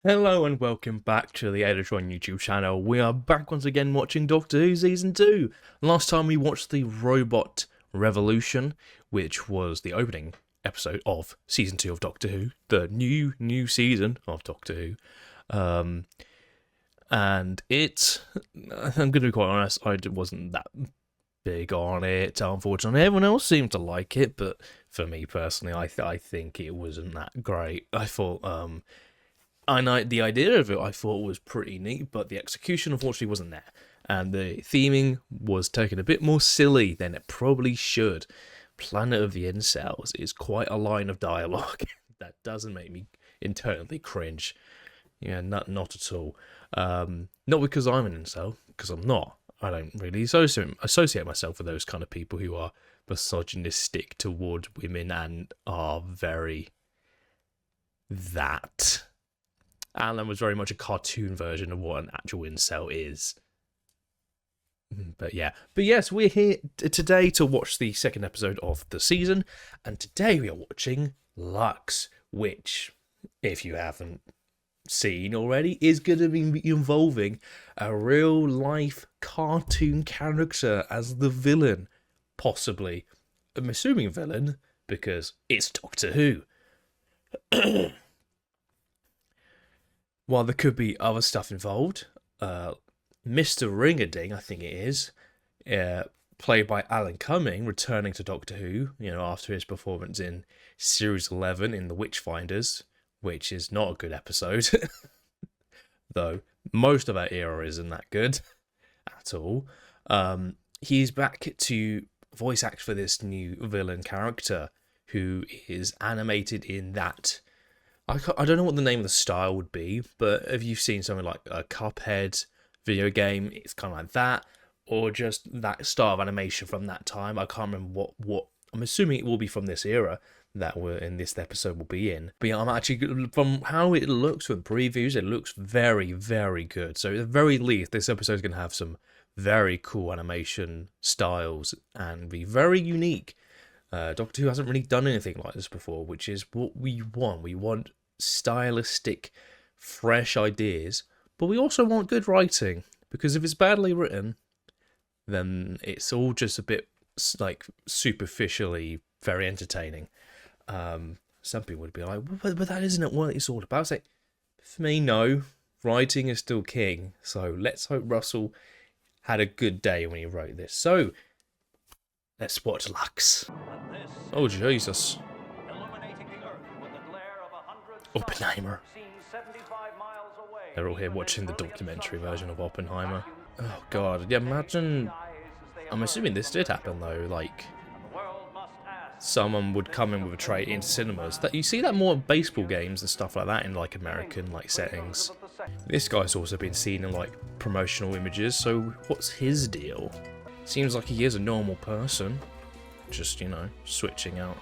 Hello and welcome back to the EDITRON YouTube channel. We are back once again watching Doctor Who Season 2. Last time we watched the Robot Revolution, which was the opening episode of Season 2 of Doctor Who, the new season of Doctor Who. And I'm going to be quite honest, I wasn't that big on it, unfortunately. Everyone else seemed to like it, but for me personally, I think it wasn't that great. I thought, the idea of it I thought was pretty neat, but the execution unfortunately wasn't there. And the theming was taken a bit more silly than it probably should. Planet of the Incels is quite a line of dialogue that doesn't make me internally cringe. Yeah, not at all. Not because I'm an incel, because I'm not. I don't really associate myself with those kind of people who are misogynistic toward women and are very that. Alan was very much a cartoon version of what an actual incel is. But yes, we're here today to watch the second episode of the season, and today we are watching Lux, which, if you haven't seen already, is going to be involving a real life cartoon character as the villain, possibly. I'm assuming villain because it's Doctor Who. While there could be other stuff involved, Mr Ring-a-Ding, I think it is, played by Alan Cumming, returning to Doctor Who, after his performance in Series 11 in The Witchfinders, which is not a good episode, though most of that era isn't that good at all. He's back to voice act for this new villain character, who is animated in that... I don't know what the name of the style would be, but if you've seen something like a Cuphead video game, it's kind of like that, or just that style of animation from that time. I can't remember what I'm assuming it will be from this era that we're in this episode will be in. But yeah, I'm actually, from how it looks with previews, it looks very, very good. So at the very least, this episode is going to have some very cool animation styles and be very unique. Doctor Who hasn't really done anything like this before, which is what we want. We want stylistic, fresh ideas, but we also want good writing, because if it's badly written, then it's all just a bit like superficially very entertaining. Some people would be like, but that isn't what it's all about. It's like, for me, no, writing is still king, so let's hope Russell had a good day when he wrote this. So let's watch Lux. Oh Jesus. Oppenheimer. They're all here watching the documentary version of Oppenheimer. Oh god, yeah, imagine... I'm assuming this did happen though, like... someone would come in with a tray into cinemas. That you see that more in baseball games and stuff like that in like American like settings. This guy's also been seen in like promotional images, so what's his deal? Seems like he is a normal person. Just, switching out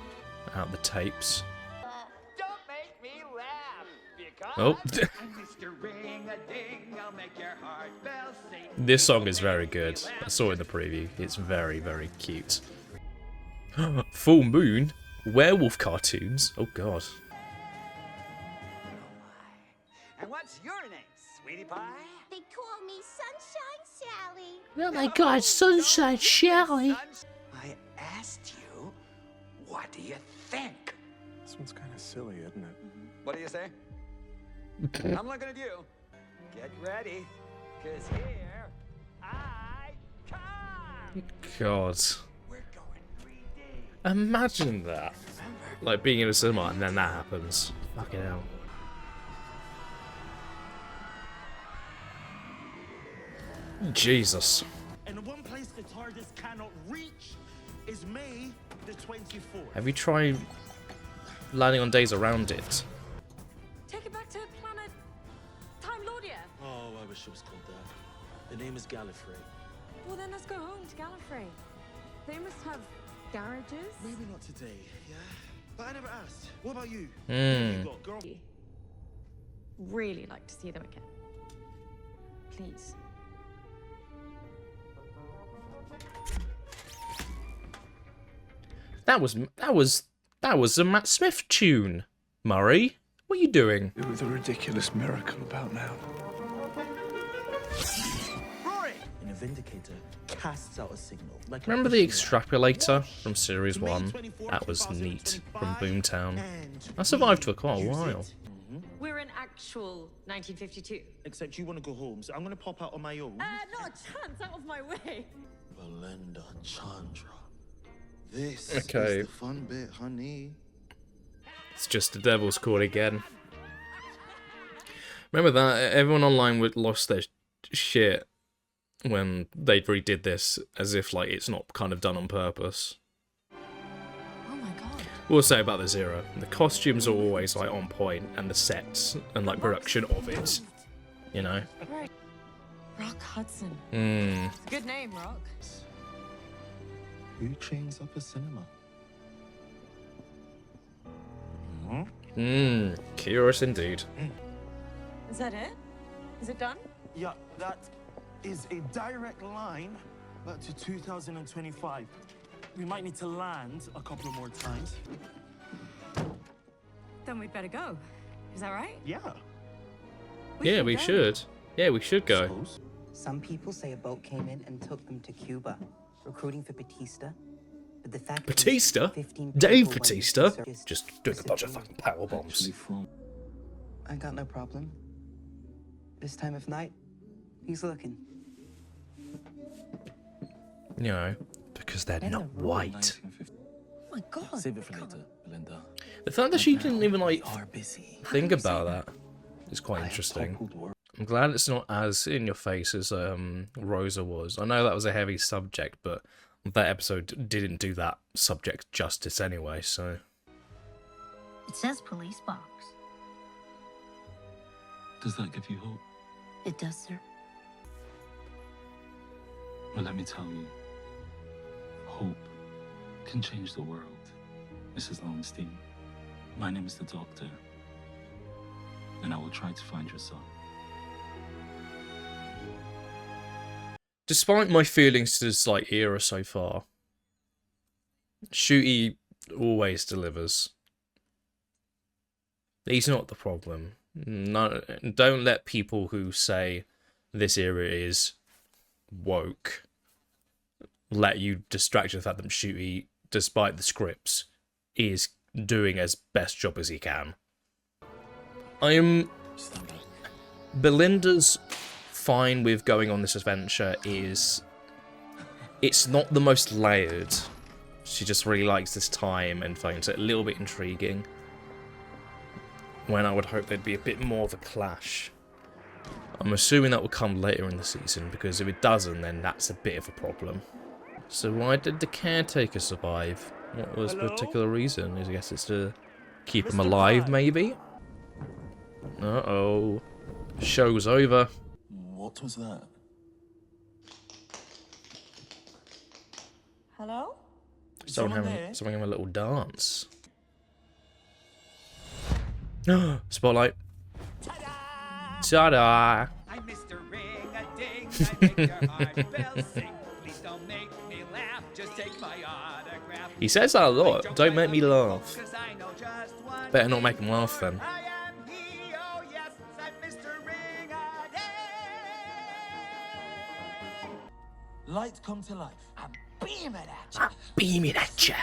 the tapes. Oh. This song is very good. I saw it in the preview. It's very, very cute. Full Moon? Werewolf cartoons? Oh god. And what's your name, sweetie pie? They call me Sunshine Sally. Oh my god, Sunshine Sally. I asked you, what do you think? This one's kind of silly, isn't it? What do you say? I'm looking at you. Get ready, cause here I come. God. We're going 3D. Imagine that. Like being in a cinema and then that happens. Fucking hell. Jesus. And the one place the TARDIS cannot reach is May the 24th. Have you tried landing on days around it? Take it back to planet Time Lordia. Oh, I wish it was called that. The name is Gallifrey. Well, then let's go home to Gallifrey. They must have garages. Maybe not today, yeah? But I never asked. What about you? Hmm. You got girl. Really like to see them again. Please. That was a Matt Smith tune, Murray. What are you doing? Do the ridiculous miracle about now. Rory! And a Vindicator casts out a signal. Like a Remember the fishing extrapolator from Series May 1? 24, That was neat. From 2025, Boomtown. and I survived for we quite a use while. it. We're in actual 1952. Except you want to go home, so I'm going to pop out on my own. Not a chance, out of my way. Belinda Chandra. This Okay. is the fun bit, honey. It's just the Devil's Court again. Remember that? Everyone online would lost their shit when they redid this, as if like it's not kind of done on purpose. Oh my god. We'll say about the Zero. The costumes are always like on point, and the sets and like production of it. You know? Right. Rock Hudson. Hmm. Good name, Rock. Who chains up a cinema? Curious indeed. Is that it? Is it done? Yeah, that is a direct line back to 2025. We might need to land a couple more times. Then we'd better go. Is that right? Yeah. Yeah, we go. should. Yeah, we should go. Suppose. Some people say a boat came in and took them to Cuba, recruiting for Batista. But the fact is, Batista? 15 Dave people went Batista? into service Just doing a bunch of fucking power bombs. I got no problem. This time of night, he's looking. You know, because they're not white. Oh my god. Save it for later, Belinda. The fact that she didn't even like Are busy. think about that is quite interesting. Toppled world. I'm glad it's not as in your face as Rosa was. I know that was a heavy subject, but that episode didn't do that subject justice anyway, so... It says police box. Does that give you hope? It does, sir. Well, let me tell you, hope can change the world, Mrs. Lowenstein. My name is the Doctor, and I will try to find your son. Despite my feelings to this like era so far, Shooty always delivers. He's not the problem. No, don't let people who say this era is woke let you distract you from the fact that Shooty, despite the scripts, is doing as best job as he can. Belinda's fine with going on this adventure is it's not the most layered. She just really likes this time and finds it a little bit intriguing. When I would hope there'd be a bit more of a clash. I'm assuming that will come later in the season, because if it doesn't, then that's a bit of a problem. So why did the caretaker survive? What was the particular reason? I guess it's to keep him alive, maybe? Uh-oh. Show's over. What was that? Hello? Someone having a little dance. Spotlight. Ta-da! I'm Mr. Ring-a-ding. I make your heart bells sing. Please don't make me laugh. Just take my autograph. He says that a lot. Don't make me laugh. 'Cause I know just one Better not make him laugh then. I am he, oh yes, I'm Mr. Ring-a-ding. Light come to life. I'm beaming at you. Beaming at ya.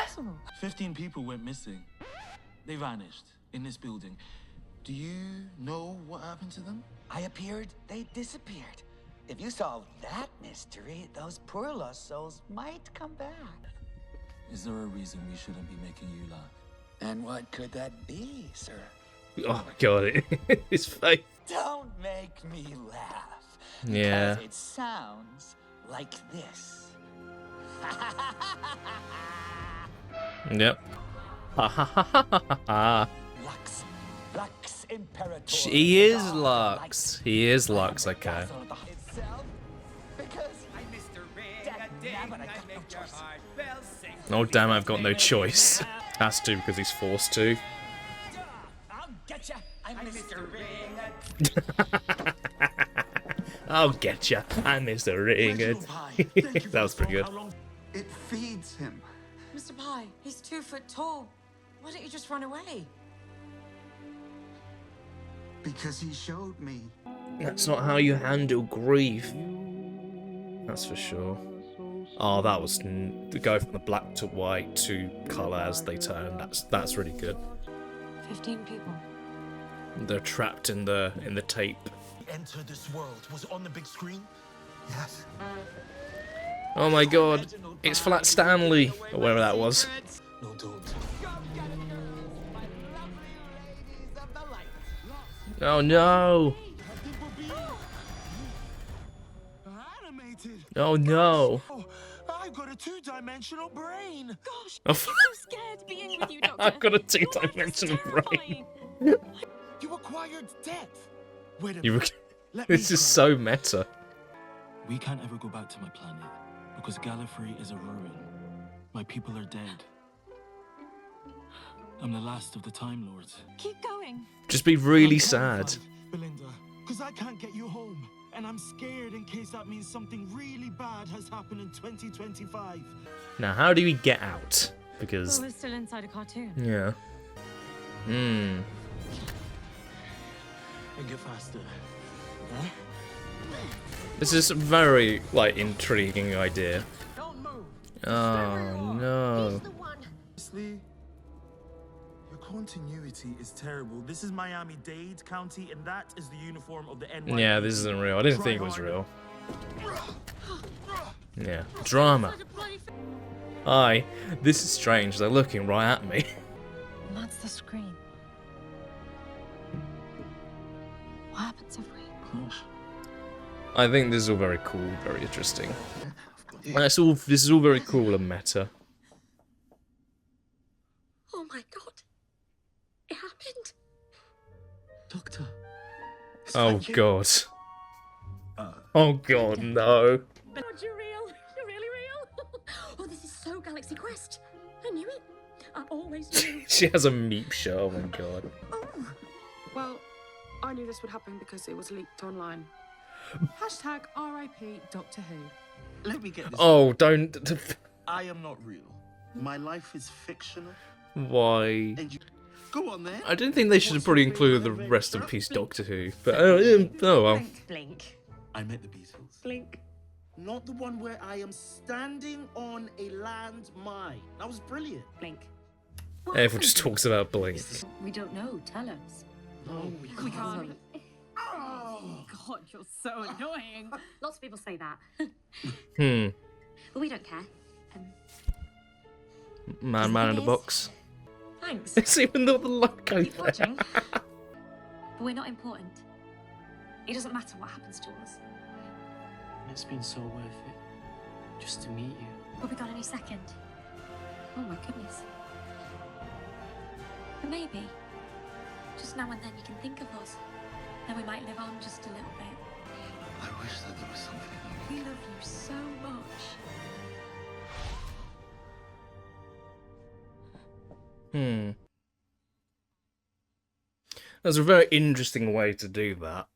15 people went missing. They vanished in this building. Do you know what happened to them? I appeared, they disappeared. If you solve that mystery, those poor lost souls might come back. Is there a reason we shouldn't be making you laugh? And what could that be, sir? Oh my god, his face. Don't make me laugh. Yeah. Because it sounds like this. Yep. Ha ha ha ha ha ha. Lux. Lux Imperator. He is Lux. He is Lux, okay. Itself, because I'm Mr. Ring-a-ding. I make your heart bells sing. Oh damn, I've got no choice. Has to because he's forced to. I'll get ya. I'm Mr. Ring-a-ding. I'll get ya. I'm Mr. Ring. That was pretty good. It feeds him. Mr. Pye, he's 2 foot tall. Why don't you just run away? Because he showed me. That's not how you handle grief. That's for sure. Oh, that was to go from the black to white to colour as they turn. That's really good. 15 people. They're trapped in the tape. Enter this world was on the big screen. Yes. Oh my god, it's Flat Stanley or whatever that was. No, don't. Oh no! Animated. Oh no! Oh, I've got a two-dimensional brain. Gosh, Oh, I'm so scared being with you, Doctor. I've got a Your life is two-dimensional brain. terrifying. You acquired depth. Wait a You, minute. Let me this is try. so meta. We can't ever go back to my planet because Gallifrey is a ruin. My people are dead. I'm the last of the Time Lords. Keep going. Just be really I'm sad. terrified, Belinda, because I can't get you home. And I'm scared in case that means something really bad has happened in 2025. Now, how do we get out? Well, Because we're still inside a cartoon. yeah. And get faster. Huh? This is a very like intriguing idea. Don't move. Oh no. Honestly, your continuity is terrible. This is Miami-Dade County, and that is the uniform of the NYPD. Yeah, this isn't real. I didn't think it was real. Yeah. Drama. Hi. This is strange. They're looking right at me. And that's the screen. What happens if we... I think this is all very cool, very interesting. This is all very cool and meta. Oh my god. It happened. Doctor. Oh god. Oh god, no. God, you're real. You're really real. Oh, this is so Galaxy Quest. I knew it. I always knew. She has a meep shirt. Oh my god. Well, I knew this would happen because it was leaked online. Hashtag RIP Doctor Who. Let me get this. Oh, don't. I am not real. My life is fictional. Why? And you... Go on then. I didn't think they should have probably included the rest in peace Doctor Who. But oh well. Blink. I met the Beatles. Blink. Not the one where I am standing on a landmine. That was brilliant. Blink. Everyone just talks about Blink. We don't know. Tell us. No, We can't. Oh. God, you're so annoying. Lots of people say that. Hmm. But we don't care. Man in the box. Thanks. It's even got the logo Keep there. watching. But we're not important. It doesn't matter what happens to us. It's been so worth it. Just to meet you. We'll be gone any second. Oh my goodness. But maybe, just now and then you can think of us. Then we might live on just a little bit. I wish that there was something. We love you so much. Hmm. That's a very interesting way to do that.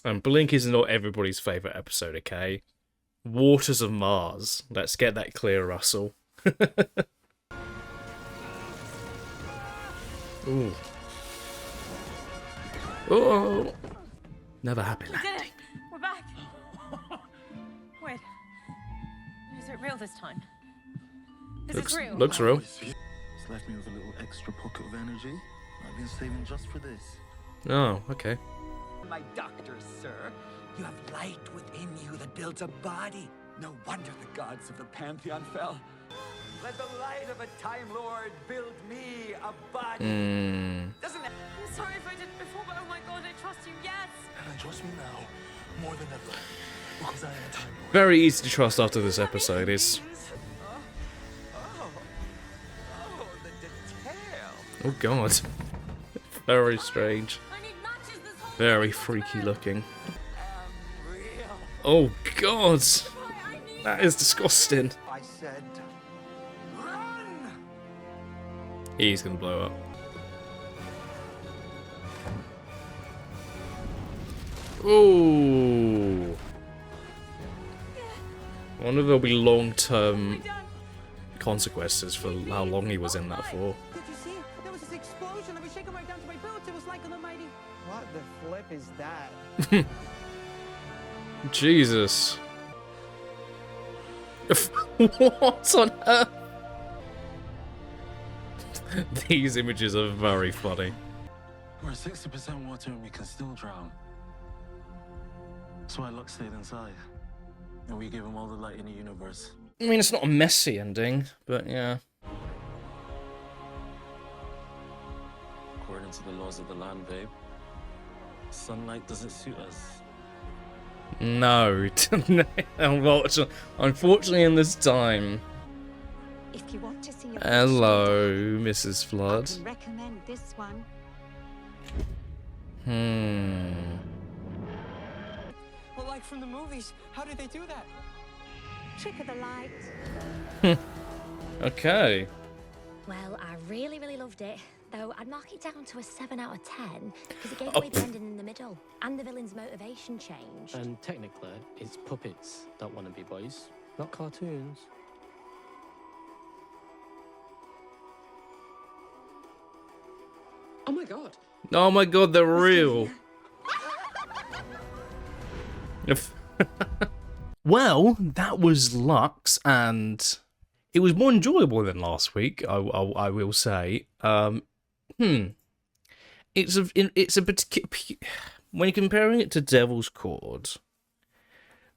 And Blink is not everybody's favourite episode, okay? Waters of Mars. Let's get that clear, Russell. Ooh. Oh! Never happy We did landing. it! We're back! Wait. Is it real this time? Is it real? Looks real. It's left me with a little extra pocket of energy. I've been saving just for this. Oh, okay. My doctor, sir. You have light within you that builds a body. No wonder the gods of the Pantheon fell. Let the light of a Time Lord build me a body. Doesn't it? I'm sorry if I didn't before, but oh my god, I trust you, yes! And I trust me now more than ever. Because I am a Time Lord. Very easy to trust after this episode is. Oh, the detail. Oh god. Very strange. I need matches this whole Very time, freaky Doctor. looking. Real. Oh god! I need That is disgusting. I said, run! He's gonna blow up. Ooh. I wonder if there'll be long-term consequences for how long he was in that for. Did you see it? There was this explosion. I was shaking right down to my boots. It was like an almighty. What the flip is that? Jesus. What on earth? These images are very funny. We're 60% water and we can still drown. That's why LUX stayed inside. And we gave him all the light in the universe. I mean, it's not a messy ending, but yeah. According to the laws of the land, babe, sunlight doesn't suit us. No. Unfortunately in this time. If you want to see your Hello, Mrs. Flood. I can recommend this one. Well, like from the movies. How did they do that? Trick of the light. Okay. Well, I really, really loved it. Though I'd mark it down to a 7 out of 10 because it gave away the ending in the middle and the villain's motivation changed. And technically, it's puppets that want to be boys, not cartoons. Oh my god. Oh my god, they're real. Well, that was Lux, and it was more enjoyable than last week. I will say. It's a particular, when you're comparing it to Devil's Chord,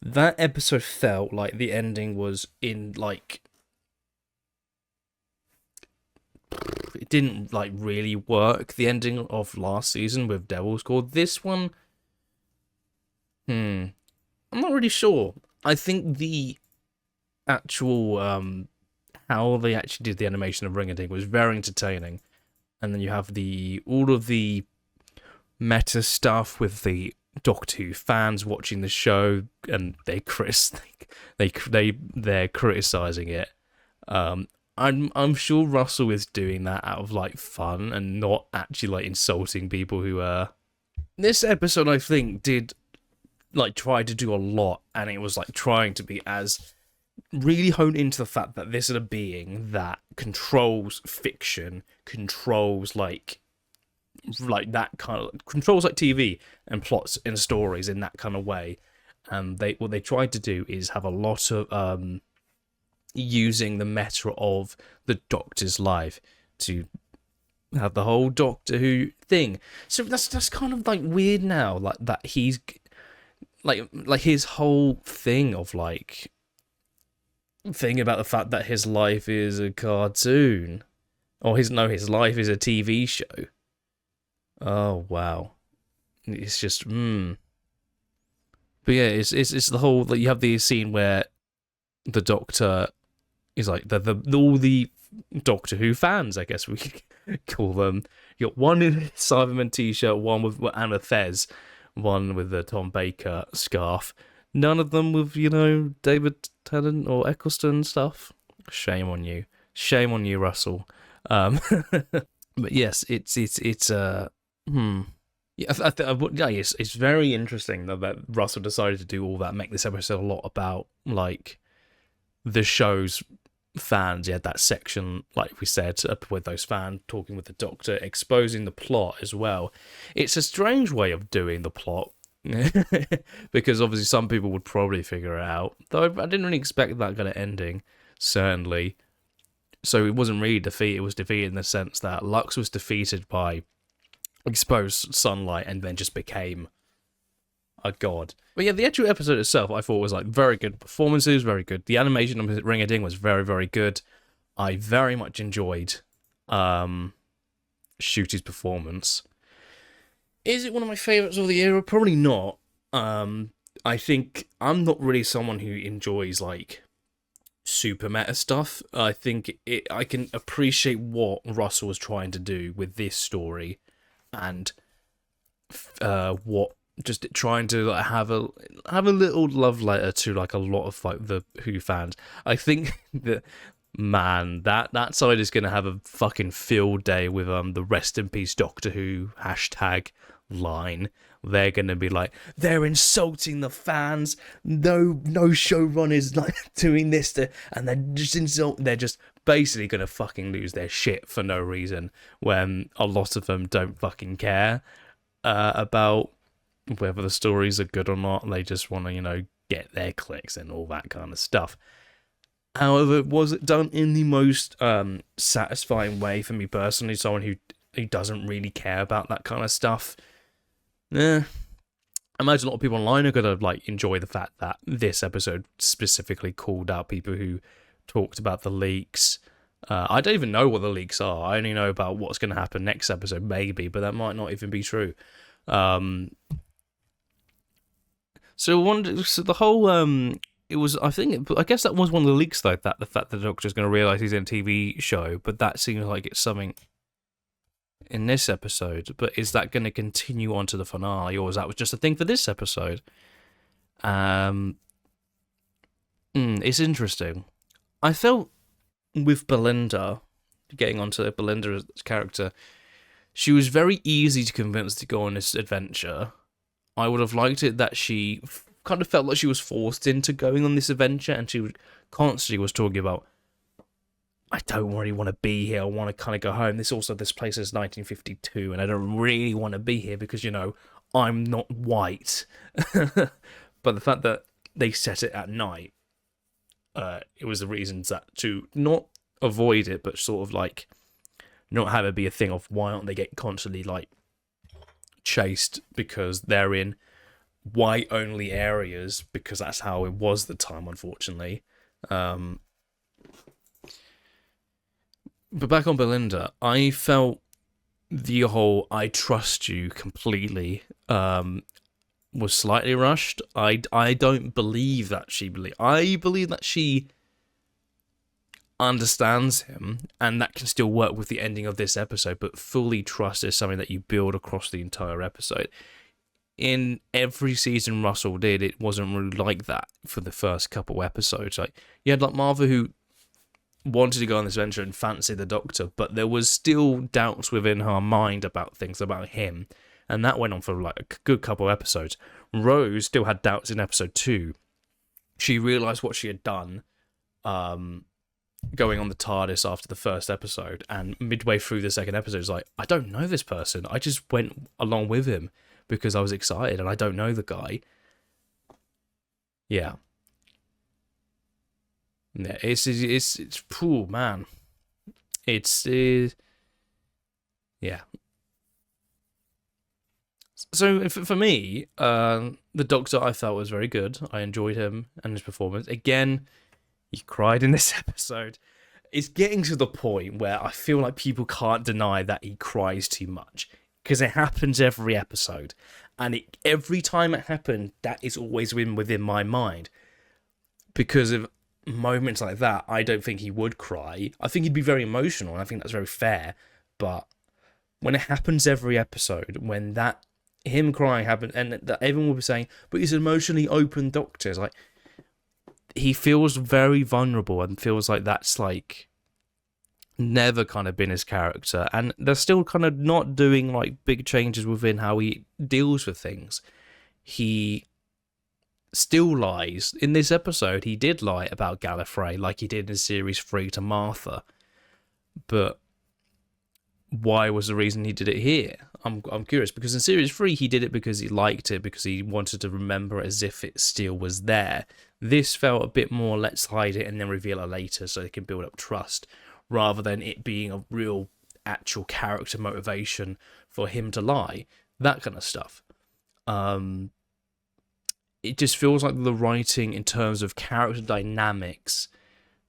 that episode felt like the ending was in like, it didn't like really work. The ending of last season with Devil's Chord. This one, I'm not really sure. I think the actual how they actually did the animation of Ring-a-Ding was very entertaining. And then you have all of the meta stuff with the Doctor Who fans watching the show, and they're criticizing it. I'm sure Russell is doing that out of like fun and not actually like insulting people who are. This episode, I think, did like try to do a lot, and it was like trying to be as really honed into the fact that this is a being that controls fiction, controls like that kind of controls like TV and plots and stories in that kind of way. And what they tried to do is have a lot of using the meta of the Doctor's life to have the whole Doctor Who thing. So that's kind of like weird now, like that he's like his whole thing of like thing about the fact that his life is a cartoon, or his life is a TV show. Oh wow, it's just But yeah, it's the whole that you have the scene where the Doctor is like all the Doctor Who fans, I guess we could call them. You got one in a Cyberman t-shirt, one with Anna Thez, one with the Tom Baker scarf. None of them with, David Tennant or Eccleston stuff. Shame on you. Shame on you, Russell. But yes, it's Yeah, it's very interesting that Russell decided to do all that, make this episode a lot about, like, the show's fans. You had that section, like we said, with those fans talking with the Doctor, exposing the plot as well. It's a strange way of doing the plot, because obviously some people would probably figure it out, though I didn't really expect that kind of ending, certainly. So it wasn't really defeat, it was defeated in the sense that Lux was defeated by exposed sunlight and then just became a god. But yeah, the actual episode itself I thought was like very good performances, very good. The animation of Ring-a-Ding was very, very good. I very much enjoyed Shooty's performance. Is it one of my favourites of the era? Probably not. I think I'm not really someone who enjoys like super meta stuff. I think I can appreciate what Russell was trying to do with this story, and what just trying to like, have a little love letter to like a lot of like the Who fans. I think that man, that side is going to have a fucking field day with the rest in peace Doctor Who hashtag line. They're going to be like, they're insulting the fans. No showrunners like doing this and they're just basically going to fucking lose their shit for no reason, when a lot of them don't fucking care about whether the stories are good or not. They just want to, get their clicks and all that kind of stuff. However, was it done in the most satisfying way for me personally, someone who doesn't really care about that kind of stuff? I imagine a lot of people online are going to enjoy the fact that this episode specifically called out people who talked about the leaks. I don't even know what the leaks are. I only know about what's going to happen next episode, maybe, but that might not even be true. So the whole I guess that was one of the leaks, though, that the fact that the Doctor's going to realise he's in a TV show, but that seems like it's something in this episode. But is that going to continue on to the finale, or is that just a thing for this episode? It's interesting. I felt with Belinda, getting onto Belinda's character, she was very easy to convince to go on this adventure. I would have liked it that she kind of felt like she was forced into going on this adventure, and she constantly was talking about, I don't really want to be here, I want to kind of go home. This place is 1952, and I don't really want to be here because, I'm not white. But the fact that they set it at night, it was the reasons that to not avoid it, but sort of not have it be a thing of why aren't they getting constantly chased because they're in white only areas, because that's how it was at the time, unfortunately. But back on Belinda, I felt the whole I trust you completely was slightly rushed. I don't believe that I believe that she understands him, and that can still work with the ending of this episode, but fully trust is something that you build across the entire episode. In every season Russell did, it wasn't really like that for the first couple episodes. You had Martha, who wanted to go on this adventure and fancy the Doctor, but there was still doubts within her mind about things about him, and that went on for a good couple episodes. Rose still had doubts in episode 2. She realised what she had done, going on the TARDIS after the first episode, and midway through the second episode, it's I don't know this person. I just went along with him because I was excited, and I don't know the guy. Yeah. Yeah, it's cool, man. Yeah. So for me, the Doctor I felt was very good. I enjoyed him and his performance. Again, he cried in this episode. It's getting to the point where I feel like people can't deny that he cries too much, because it happens every episode, and every time it happened, that is always within my mind. Because of moments like that, I don't think he would cry. I think he'd be very emotional, and I think that's very fair. But when it happens every episode, when him crying happened, and that everyone will be saying, but he's an emotionally open Doctor. It's he feels very vulnerable, and feels like that's never kind of been his character, and they're still kind of not doing big changes within how he deals with things. He still lies. In this episode, he did lie about Gallifrey like he did in series 3 to Martha, but why was the reason he did it here? I'm curious, because in series 3 he did it because he liked it, because he wanted to remember it as if it still was there. This felt a bit more let's hide it and then reveal it later so they can build up trust, rather than it being a real actual character motivation for him to lie. That kind of stuff. It just feels like the writing in terms of character dynamics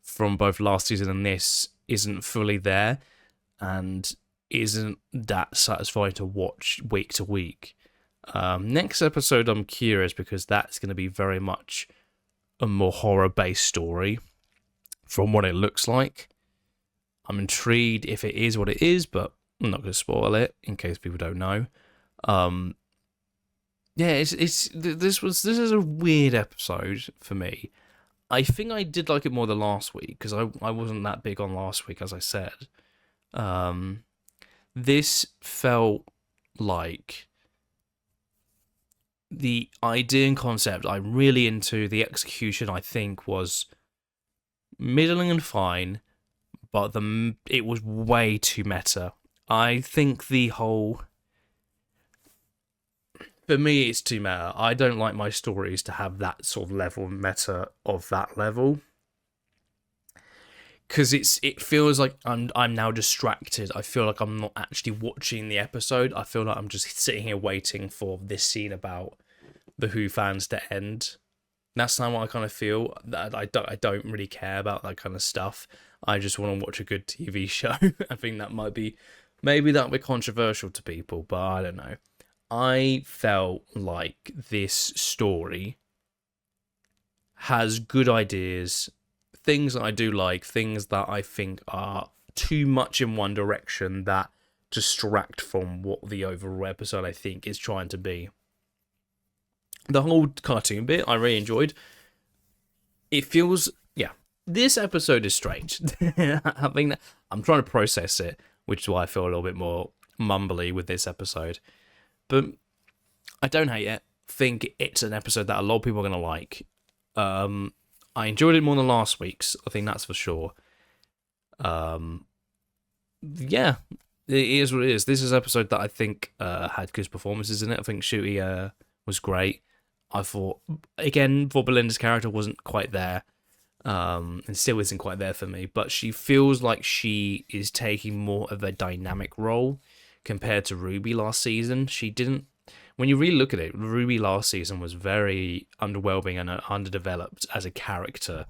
from both last season and this isn't fully there, and isn't that satisfying to watch week to week. Next episode I'm curious, because that's going to be very much a more horror-based story from what it looks like. I'm intrigued if it is what it is, but I'm not going to spoil it in case people don't know. Yeah, this is a weird episode for me. I think I did like it more than last week, because I wasn't that big on last week, as I said. This felt like the idea and concept I'm really into. The execution, I think, was middling and fine, but it was way too meta. I think for me, it's too meta. I don't like my stories to have that sort of level of meta of that level, because it feels like I'm now distracted. I feel like I'm not actually watching the episode. I feel like I'm just sitting here waiting for this scene about the Who fans to end. That's not what I kind of feel. That I don't really care about that kind of stuff. I just want to watch a good TV show. I think that maybe that'll be controversial to people, but I don't know. I felt like this story has good ideas, things that I do like, things that I think are too much in one direction that distract from what the overall episode, I think, is trying to be. The whole cartoon bit, I really enjoyed. It feels, this episode is strange. I think that I'm trying to process it, which is why I feel a little bit more mumbly with this episode. But I don't hate it. Think it's an episode that a lot of people are going to like. I enjoyed it more than last week's. I think that's for sure. Yeah, it is what it is. This is an episode that I think had good performances in it. I think Shooty was great. I thought, again, for Belinda's character wasn't quite there. And still isn't quite there for me. But she feels like she is taking more of a dynamic role compared to Ruby last season. She didn't... When you really look at it, Ruby last season was very underwhelming and underdeveloped as a character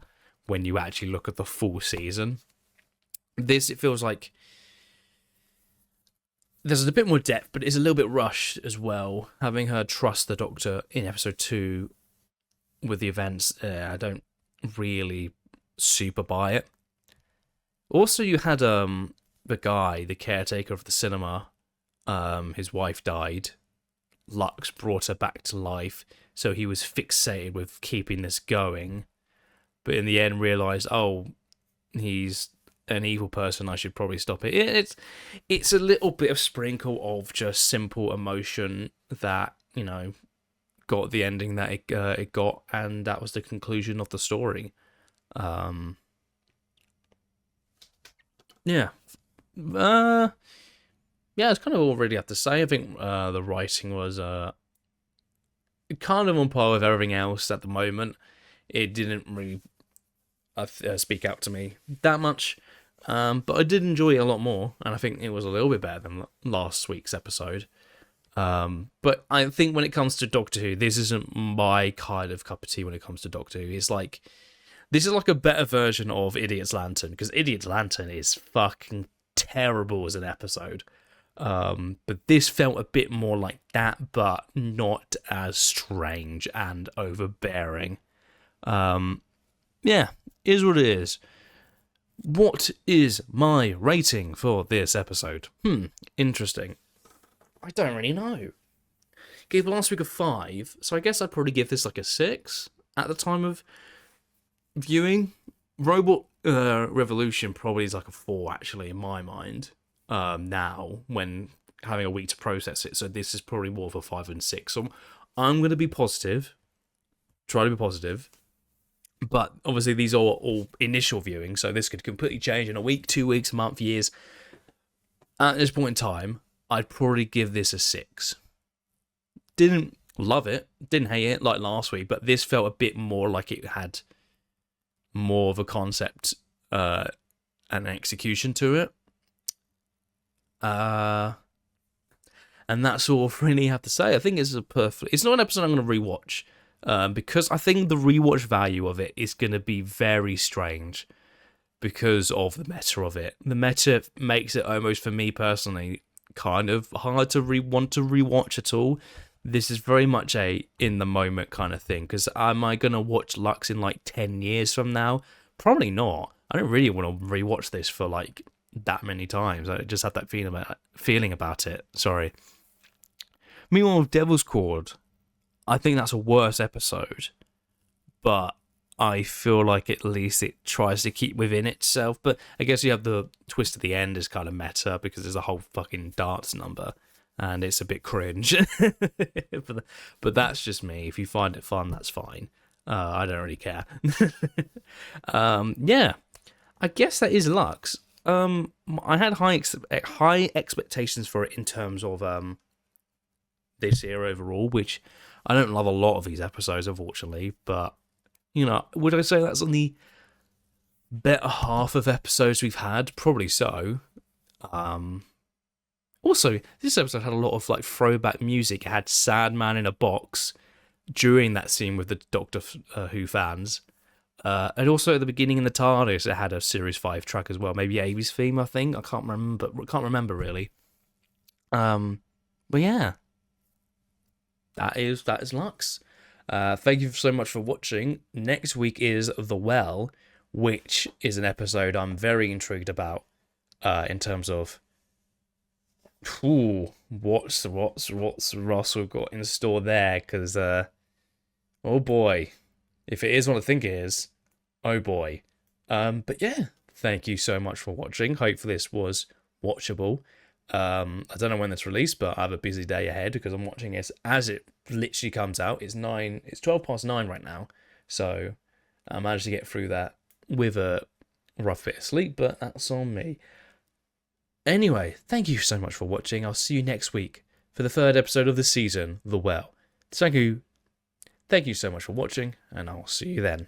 when you actually look at the full season. This, it feels like there's a bit more depth, but it's a little bit rushed as well. Having her trust the Doctor in episode 2 with the events, I don't really super buy it. Also, you had the guy, the caretaker of the cinema, his wife died. Lux brought her back to life, so he was fixated with keeping this going, but in the end realised, oh, he's an evil person, I should probably stop it. It's a little bit of sprinkle of just simple emotion that, you know, got the ending that it got, and that was the conclusion of the story. Yeah, it's kind of all I really have to say. I think the writing was kind of on par with everything else at the moment. It didn't really speak out to me that much, but I did enjoy it a lot more, and I think it was a little bit better than last week's episode. But I think when it comes to Doctor Who, this isn't my kind of cup of tea when it comes to Doctor Who. It's like, this is like a better version of Idiot's Lantern, because Idiot's Lantern is fucking terrible as an episode. But this felt a bit more like that, but not as strange and overbearing. Is what it is. What is my rating for this episode? Interesting. I don't really know. Gave last week a 5, so I guess I'd probably give this like a 6 at the time of viewing. Robot Revolution probably is like a 4, actually, in my mind. Now, when having a week to process it, so this is probably more of a 5 and 6. So I'm going to be positive, try to be positive, but obviously these are all initial viewings, so this could completely change in a week, 2 weeks, a month, years. At this point in time, I'd probably give this a 6. Didn't love it, didn't hate it like last week, but this felt a bit more like it had more of a concept and execution to it. And that's all I really have to say. I think it's it's not an episode I'm going to rewatch, because I think the rewatch value of it is going to be very strange because of the meta of it. The meta makes it almost, for me personally, kind of hard to want to rewatch at all. This is very much a in the moment kind of thing, because am I going to watch Lux in like 10 years from now? Probably not. I don't really want to rewatch this for like that many times. I just have that feeling about it. Sorry. Meanwhile, with Devil's Cord, I think that's a worse episode, but I feel like at least it tries to keep within itself. But I guess you have the twist at the end is kind of meta because there's a whole fucking dance number. And it's a bit cringe. But that's just me. If you find it fun, that's fine. I don't really care. Yeah. I guess that is Lux. I had high expectations for it in terms of this year overall, which I don't love a lot of these episodes, unfortunately. But, you know, would I say that's on the better half of episodes we've had? Probably so. Also, this episode had a lot of like throwback music. It had Sad Man in a Box during that scene with the Doctor Who fans. And also at the beginning in the TARDIS, it had a Series 5 track as well. Maybe Amy's theme, I think. I can't remember really. But yeah. That is Lux. Thank you so much for watching. Next week is The Well, which is an episode I'm very intrigued about in terms of what's Russell got in store there, because oh boy, if it is what I think it is, oh boy. But yeah, thank you so much for watching. Hopefully this was watchable. I don't know when it's released, but I have a busy day ahead because I'm watching it as it literally comes out. It's 12:09 right now, so I managed to get through that with a rough bit of sleep, but that's on me. Anyway, thank you so much for watching. I'll see you next week for the 3rd episode of the season, The Well. Thank you so much for watching, and I'll see you then.